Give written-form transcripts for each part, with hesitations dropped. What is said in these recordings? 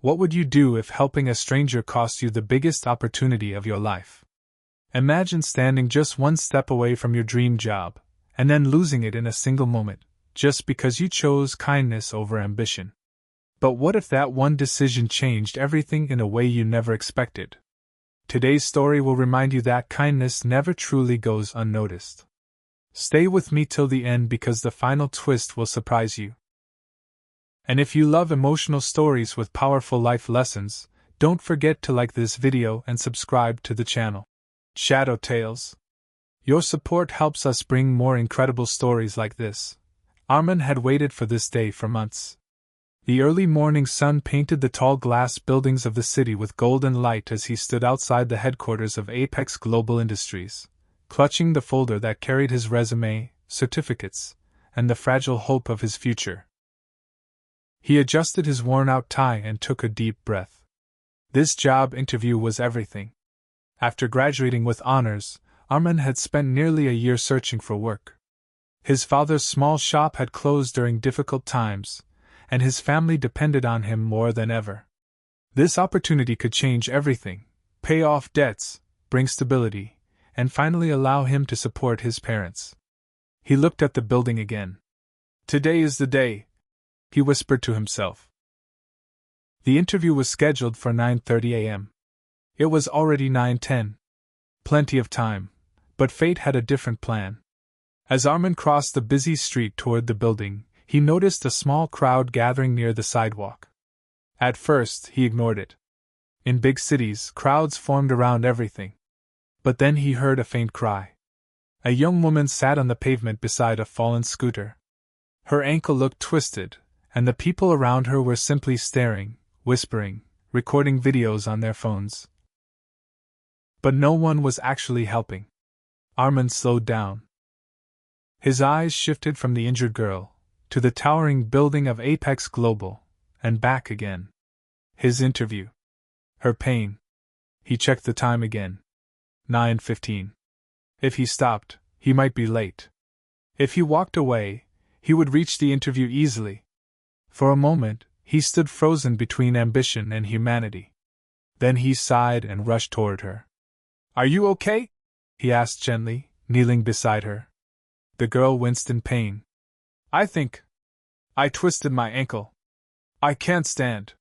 What would you do if helping a stranger cost you the biggest opportunity of your life? Imagine standing just one step away from your dream job, and then losing it in a single moment, just because you chose kindness over ambition. But what if that one decision changed everything in a way you never expected? Today's story will remind you that kindness never truly goes unnoticed. Stay with me till the end because the final twist will surprise you. And if you love emotional stories with powerful life lessons, don't forget to like this video and subscribe to the channel. Shadow Tales. Your support helps us bring more incredible stories like this. Armin had waited for this day for months. The early morning sun painted the tall glass buildings of the city with golden light as he stood outside the headquarters of Apex Global Industries, clutching the folder that carried his resume, certificates, and the fragile hope of his future. He adjusted his worn-out tie and took a deep breath. This job interview was everything. After graduating with honors, Armin had spent nearly a year searching for work. His father's small shop had closed during difficult times, and his family depended on him more than ever. This opportunity could change everything, pay off debts, bring stability, and finally allow him to support his parents. He looked at the building again. "Today is the day," he whispered to himself. The interview was scheduled for 9:30 a.m. It was already 9:10. Plenty of time, but fate had a different plan. As Armin crossed the busy street toward the building, he noticed a small crowd gathering near the sidewalk. At first, he ignored it. In big cities, crowds formed around everything. But then he heard a faint cry. A young woman sat on the pavement beside a fallen scooter. Her ankle looked twisted, and the people around her were simply staring, whispering, recording videos on their phones. But no one was actually helping. Armin slowed down. His eyes shifted from the injured girl to the towering building of Apex Global, and back again. His interview. Her pain. He checked the time again. 9:15. If he stopped, he might be late. If he walked away, he would reach the interview easily. For a moment, he stood frozen between ambition and humanity. Then he sighed and rushed toward her. "Are you okay?" he asked gently, kneeling beside her. The girl winced in pain. "I think I twisted my ankle. I can't stand."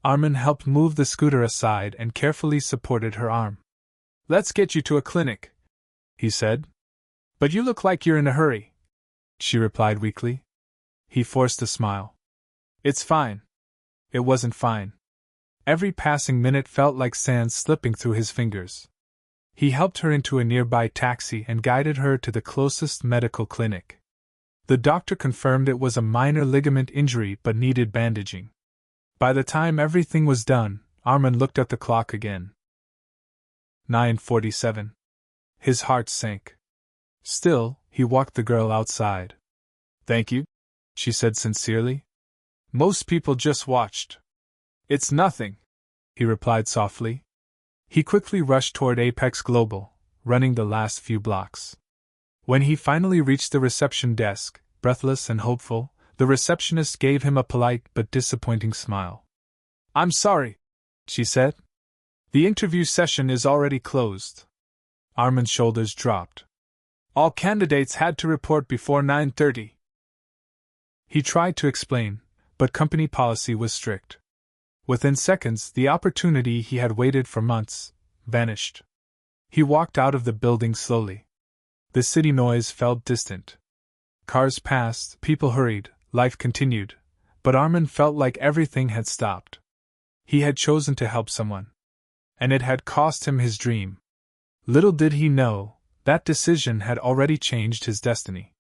Armin helped move the scooter aside and carefully supported her arm. "Let's get you to a clinic," he said. "But you look like you're in a hurry," she replied weakly. He forced a smile. "It's fine." It wasn't fine. Every passing minute felt like sand slipping through his fingers. He helped her into a nearby taxi and guided her to the closest medical clinic. The doctor confirmed it was a minor ligament injury but needed bandaging. By the time everything was done, Armin looked at the clock again. 9:47. His heart sank. Still, he walked the girl outside. "Thank you," she said sincerely. "Most people just watched." "It's nothing," he replied softly. He quickly rushed toward Apex Global, running the last few blocks. When he finally reached the reception desk, breathless and hopeful, the receptionist gave him a polite but disappointing smile. "I'm sorry," she said. "The interview session is already closed." Armin's shoulders dropped. All candidates had to report before 9:30. He tried to explain, but company policy was strict. Within seconds, the opportunity he had waited for months vanished. He walked out of the building slowly. The city noise felt distant. Cars passed, people hurried, life continued, but Armin felt like everything had stopped. He had chosen to help someone, and it had cost him his dream. Little did he know, that decision had already changed his destiny.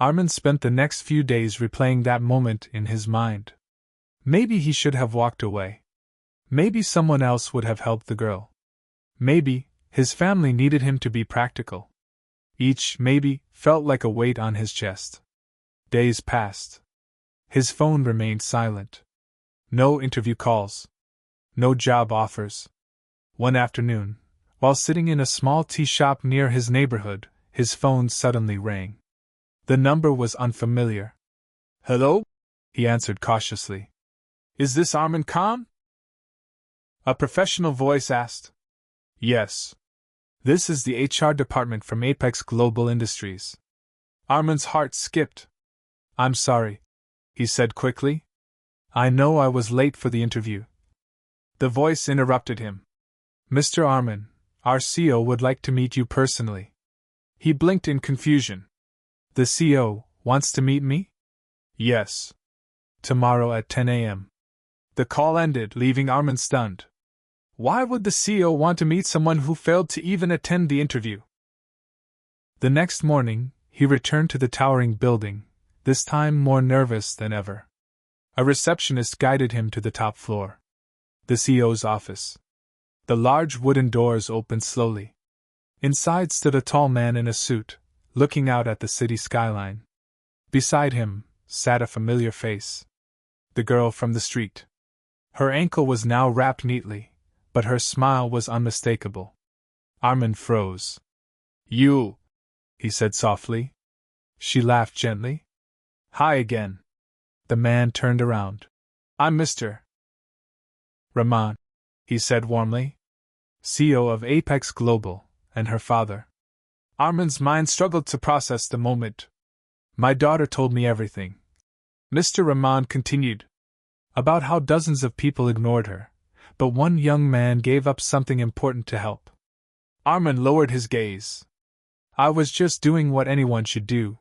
Armin spent the next few days replaying that moment in his mind. Maybe he should have walked away. Maybe someone else would have helped the girl. Maybe his family needed him to be practical. Each maybe felt like a weight on his chest. Days passed. His phone remained silent. No interview calls. No job offers. One afternoon, while sitting in a small tea shop near his neighborhood, his phone suddenly rang. The number was unfamiliar. "Hello?" he answered cautiously. Is this Armin Khan? A professional voice asked. Yes. This is the HR department from Apex Global Industries. Armin's heart skipped. I'm sorry, he said quickly. I know I was late for the interview. The voice interrupted him. Mr. Armin, our CEO would like to meet you personally. He blinked in confusion. The CEO wants to meet me? Yes. Tomorrow at 10 a.m. The call ended, leaving Armin stunned. Why would the CEO want to meet someone who failed to even attend the interview? The next morning, he returned to the towering building, this time more nervous than ever. A receptionist guided him to the top floor. The CEO's office. The large wooden doors opened slowly. Inside stood a tall man in a suit, looking out at the city skyline. Beside him sat a familiar face. The girl from the street. Her ankle was now wrapped neatly, but her smile was unmistakable. Armin froze. You, he said softly. She laughed gently. Hi again. The man turned around. I'm Mr. Rahman, he said warmly. CEO of Apex Global, and her father. Armin's mind struggled to process the moment. My daughter told me everything. Mr. Rahman continued. About how dozens of people ignored her, but one young man gave up something important to help. Armin lowered his gaze. I was just doing what anyone should do.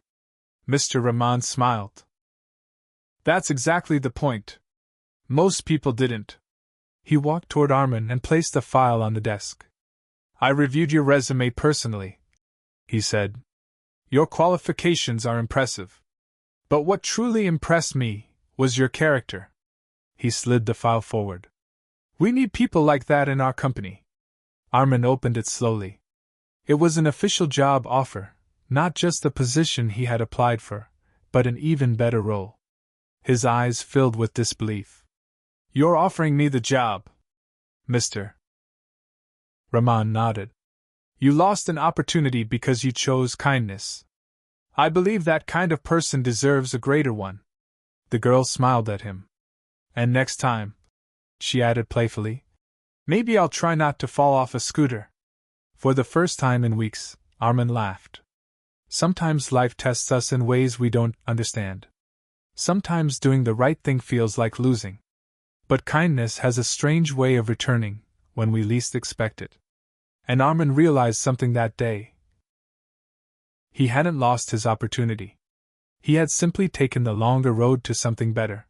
Mr. Rahman smiled. That's exactly the point. Most people didn't. He walked toward Armin and placed a file on the desk. I reviewed your resume personally, he said. Your qualifications are impressive. But what truly impressed me was your character. He slid the file forward. We need people like that in our company. Armin opened it slowly. It was an official job offer, not just the position he had applied for, but an even better role. His eyes filled with disbelief. You're offering me the job, Mr. Rahman nodded. You lost an opportunity because you chose kindness. I believe that kind of person deserves a greater one. The girl smiled at him. And next time, she added playfully, maybe I'll try not to fall off a scooter. For the first time in weeks, Armin laughed. Sometimes life tests us in ways we don't understand. Sometimes doing the right thing feels like losing. But kindness has a strange way of returning when we least expect it. And Armin realized something that day. He hadn't lost his opportunity. He had simply taken the longer road to something better.